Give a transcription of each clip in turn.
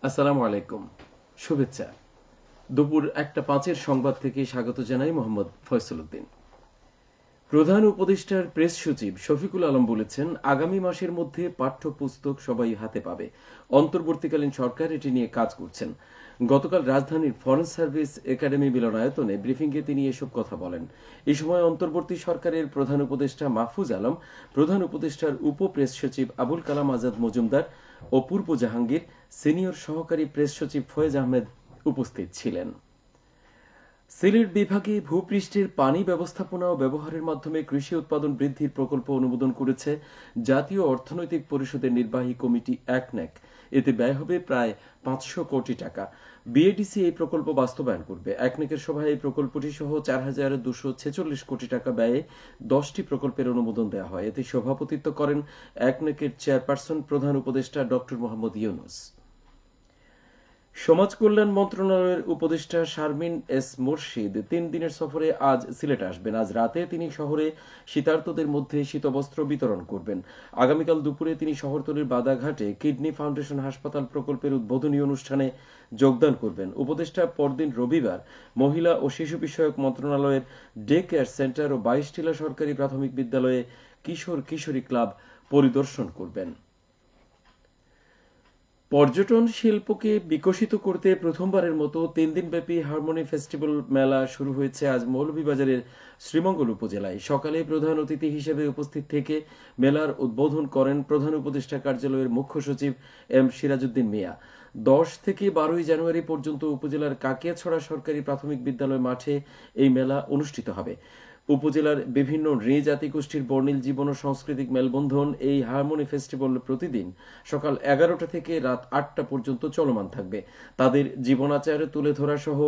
আসসালামু আলাইকুম। শুভেচ্ছা। দুপুর ১টা ৫-এর সংবাদ থেকে স্বাগত জানাই মোহাম্মদ ফয়সল উদ্দিন। প্রধান উপদেষ্টার প্রেস সচিব শফিকুল আলম বলেছেন, আগামী মাসের মধ্যে পাঠ্যপুস্তক সবাই হাতে পাবে। অন্তর্বর্তীকালীন সরকার এটি নিয়ে কাজ করছেন। গতকাল রাজধানীর ফরেন সার্ভিস একাডেমি মিলনায়তনে ব্রিফিংয়ে তিনি এসব কথা বলেন। এই সময় অন্তর্বর্তী সরকারের প্রধান উপদেষ্টা মাহফুজ আলম, প্রধান উপদেষ্টার উপ প্রেস সচিব আবুল কালাম আজাদ মজুমদার ও পূর্ব জাহাঙ্গীর, সিনিয়র সহকারী প্রেস সচিব ফয়েজ আহমেদ উপস্থিত ছিলেন। সিলেট বিভাগে ভূপৃষ্ঠের পানি ব্যবস্থাপনা ও ব্যবহারের মাধ্যমে কৃষি উৎপাদন বৃদ্ধির প্রকল্প অনুমোদন করেছে জাতীয় অর্থনৈতিক পরিষদের নির্বাহী কমিটি একনেক। এতে ব্যয় হবে প্রায় ৫০০ কোটি টাকা। বিএডিসি এই প্রকল্প বাস্তবায়ন করবে। একনেকের সভায় এই প্রকল্পটি সহ ৪,২৪৬ কোটি টাকা ব্যয়ে ১০টি প্রকল্পের অনুমোদন দেওয়া হয়। এতে সভাপতিত্ব করেন একনেকের চেয়ারপারসন প্রধান উপদেষ্টা ডক্টর মোহাম্মদ ইউনূস। সমাজ কল্যাণ মন্ত্রণালয়ের উপদেষ্টা শারমিন এস মুর্শিদ ৩ দিনের সফরে আজ সিলেট আসবেন। আজ রাতে তিনি শহরে শীতার্তদের মধ্যে শীতবস্ত্র বিতরণ করবেন। আগামীকাল দুপুরে তিনি শহরতলির বাদাঘাটে কিডনি ফাউন্ডেশন হাসপাতাল প্রকল্পের উদ্বোধনী অনুষ্ঠানে যোগদান করবেন। উপদেষ্টা পরদিন রবিবার মহিলা ও শিশু বিষয়ক মন্ত্রণালয়ের ডে কেয়ার সেন্টার ও ২২টিলা সরকারি প্রাথমিক বিদ্যালয়ে কিশোর কিশোরী ক্লাব পরিদর্শন করবেন। পর্যটন শিল্পকে বিকশিত করতে প্রথমবারের মতো ৩ দিনব্যাপী হারমোনি ফেস্টিভ্যাল মেলা শুরু হয়েছে আজ মৌলভীবাজারের শ্রীমঙ্গল উপজেলায়। সকালে প্রধান অতিথি হিসেবে উপস্থিত থেকে মেলার উদ্বোধন করেন প্রধান উপদেষ্টা কার্যালয়ের মুখ্য সচিব এম সিরাজউদ্দিন মিয়া। ১০ থেকে ১২ জানুয়ারি পর্যন্ত উপজেলার কাকিয়াছড়া সরকারি প্রাথমিক বিদ্যালয় মাঠে এই মেলা অনুষ্ঠিত হবে। উপজেলার বিভিন্ন নৃ-জাতিগোষ্ঠীর বর্ণিল জীবন ও সাংস্কৃতিক মেলবন্ধন এই হারমোনি ফেস্টিভ্যাল প্রতিদিন সকাল ১১টা থেকে রাত ৮টা পর্যন্ত চলমান থাকবে। তাদের জীবনাচার তুলে ধরা সহ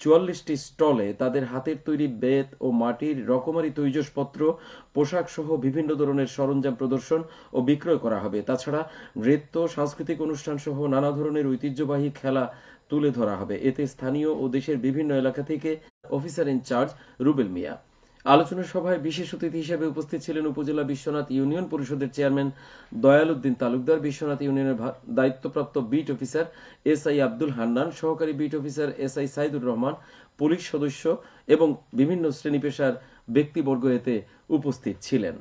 ৪৪টি স্টলে তাদের হাতের তৈরি বেত ও মাটির রকমারি তৈজসপত্র, পোশাক সহ বিভিন্ন ধরনের সরঞ্জাম প্রদর্শন ও বিক্রয় করা হবে। তাছাড়া নৃত্য, সাংস্কৃতিক অনুষ্ঠান সহ নানা ধরনের ঐতিহ্যবাহী খেলা তুলে ধরা হবে। এতে স্থানীয় ও দেশের বিভিন্ন এলাকা থেকে অফিসার ইনচার্জ রুবেল মিয়া। আলোচনা সভায় বিশেষ অতিথি হিসেবে উপস্থিত ছিলেন উপজেলা বিশ্বনাথ ইউনিয়ন পরিষদের চেয়ারম্যান দয়াল উদ্দিন তালুকদার, বিশ্বনাথ ইউনিয়নের দায়িত্বপ্রাপ্ত beat officer SI Abdul Hannan, সহকারী beat officer SI Saidur Rahman, police সদস্য এবং বিভিন্ন শ্রেণী পেশার ব্যক্তিবর্গ এতে উপস্থিত ছিলেন।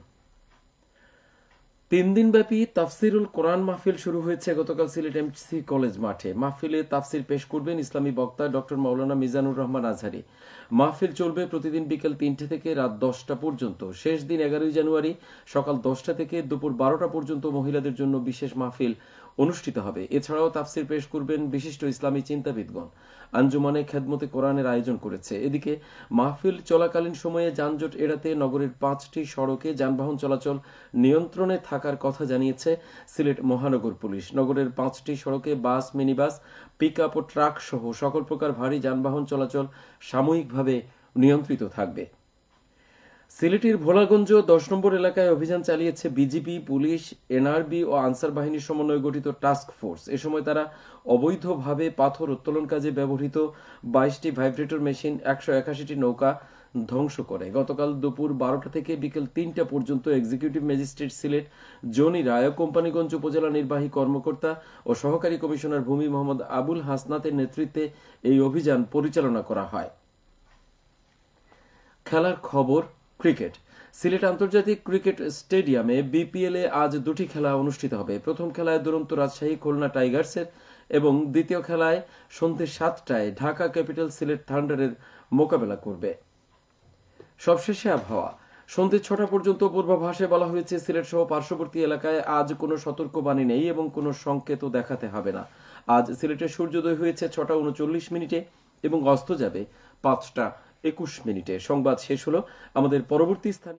৩ দিনব্যাপী তাফসিরুল কোরআন মাহফিল শুরু হয়েছে গতকাল সিলেট এমসি কলেজ মাঠে। মাহফিলে তাফসির পেশ করবেন ইসলামী বক্তা ডক্টর মাওলানা মিজানুর রহমান আজহারী। মাহফিল চলবে প্রতিদিন বিকেল ৩টে থেকে রাত ১০টা পর্যন্ত। শেষ দিন ১১ জানুয়ারি সকাল ১০টা থেকে দুপুর ১২টা পর্যন্ত মহিলাদের জন্য বিশেষ মাহফিল অনুষ্ঠিত হবে। এছাড়াও তাফসির পেশ করবেন বিশিষ্ট ইসলামী চিন্তাবিদগণ। আঞ্জুমানে খেদমতে কোরআনের আয়োজন করেছে। এদিকে মাহফিল চলাকালীন সময়ে যানজট এড়াতে নগরের ৫টি সড়কে যানবাহন চলাচল নিয়ন্ত্রণে থাকার কথা জানিয়েছে সিলেট মহানগর পুলিশ। নগরের ৫টি সড়কে বাস, মিনিবাস, পিকআপ ও ট্রাক সহ সকল প্রকার ভারী যানবাহন চলাচল সাময়িকভাবে নিয়ন্ত্রিত থাকবে। সিলেটের ভোলাগঞ্জ ১০ নম্বর এলাকায় অভিযান চালিয়েছে বিজিবি, পুলিশ, এনআরবি ও আনসার বাহিনীর সমন্বয়ে গঠিত টাস্ক ফোর্স। এ সময় তারা অবৈধভাবে পাথর উত্তোলন কাজে ব্যবহৃত ২২টি ভাইব্রেটর মেশিন, ১৮১টি নৌকা ধ্বংস করে। গতকাল দুপুর ১২টা থেকে বিকেল ৩টা পর্যন্ত এক্সিকিউটিভ ম্যাজিস্ট্রেট সিলেট জনি রায়, কোম্পানীগঞ্জ উপজেলা নির্বাহী কর্মকর্তা ও সহকারী কমিশনার ভূমি মোহাম্মদ আবুল হাসনাতের নেতৃত্বে এই অভিযান পরিচালনা করা হয়। খেলার খবর। ক্রিকেট। সিলেট আন্তর্জাতিক ক্রিকেট স্টেডিয়ামে বিপিএলে আজ দুটি খেলা অনুষ্ঠিত হবে। প্রথম খেলায় দুরন্ত রাজশাহী খুলনা টাইগার্সের এবং দ্বিতীয় খেলায় সন্ধ্যে ৭টায় ঢাকা ক্যাপিটাল সিলেট থান্ডারের মোকাবেলা করবে। সবশেষে আবহাওয়া। সন্ধ্যে ৬টা পর্যন্ত পূর্বাভাসে বলা হয়েছে সিলেট সহ পার্শ্ববর্তী এলাকায় আজ কোনো সতর্কবাণী নেই এবং কোনো সংকেতও দেখাতে হবে না। আজ সিলেটে সূর্যোদয় হয়েছে ৬টা ৩৯ মিনিটে এবং অস্ত যাবে ৫টা ২১ মিনিটে। সংবাদ শেষ হলো। আমাদের পরবর্তী স্থান